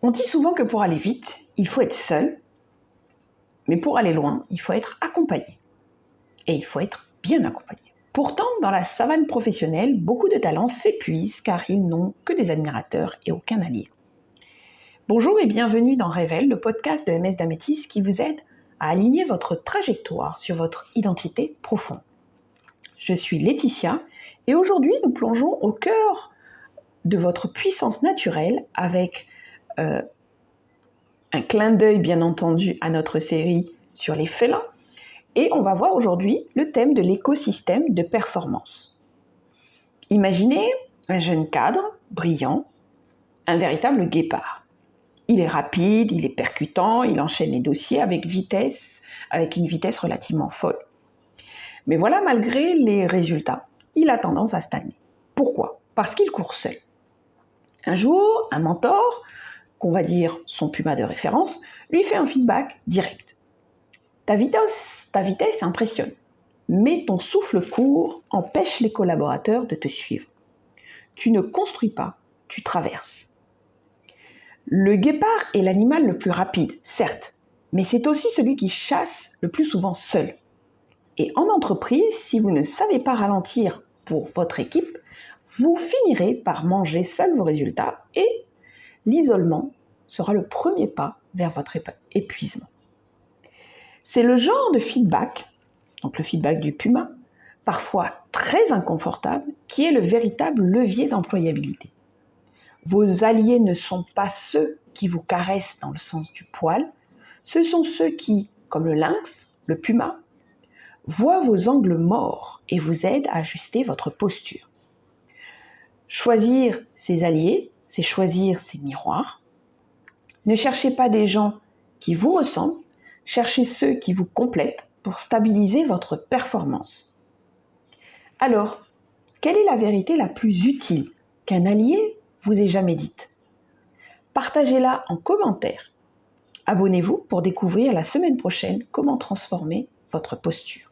On dit souvent que pour aller vite, il faut être seul, mais pour aller loin, il faut être accompagné. Et il faut être bien accompagné. Pourtant, dans la savane professionnelle, beaucoup de talents s'épuisent car ils n'ont que des admirateurs et aucun allié. Bonjour et bienvenue dans Révèle, le podcast de MS d'Amétis qui vous aide à aligner votre trajectoire sur votre identité profonde. Je suis Laetitia et aujourd'hui nous plongeons au cœur de votre puissance naturelle avec un clin d'œil bien entendu à notre série sur les félins. Et on va voir aujourd'hui le thème de l'écosystème de performance. Imaginez un jeune cadre, brillant, un véritable guépard. Il est rapide, il est percutant, il enchaîne les dossiers avec une vitesse relativement folle. Mais voilà, malgré les résultats, il a tendance à stagner. Pourquoi ? Parce qu'il court seul. Un jour, un mentor, qu'on va dire son puma de référence, lui fait un feedback direct. Ta vitesse impressionne, mais ton souffle court empêche les collaborateurs de te suivre. Tu ne construis pas, tu traverses. Le guépard est l'animal le plus rapide, certes, mais c'est aussi celui qui chasse le plus souvent seul. Et en entreprise, si vous ne savez pas ralentir pour votre équipe, vous finirez par manger seul vos résultats et l'isolement sera le premier pas vers votre épuisement. C'est le genre de feedback, donc le feedback du puma, parfois très inconfortable, qui est le véritable levier d'employabilité. Vos alliés ne sont pas ceux qui vous caressent dans le sens du poil, ce sont ceux qui, comme le lynx, le puma, voient vos angles morts et vous aident à ajuster votre posture. Choisir ses alliés, c'est choisir ses miroirs. Ne cherchez pas des gens qui vous ressemblent, cherchez ceux qui vous complètent pour stabiliser votre performance. Alors, quelle est la vérité la plus utile qu'un allié vous ait jamais dite ? Partagez-la en commentaire. Abonnez-vous pour découvrir la semaine prochaine comment transformer votre posture.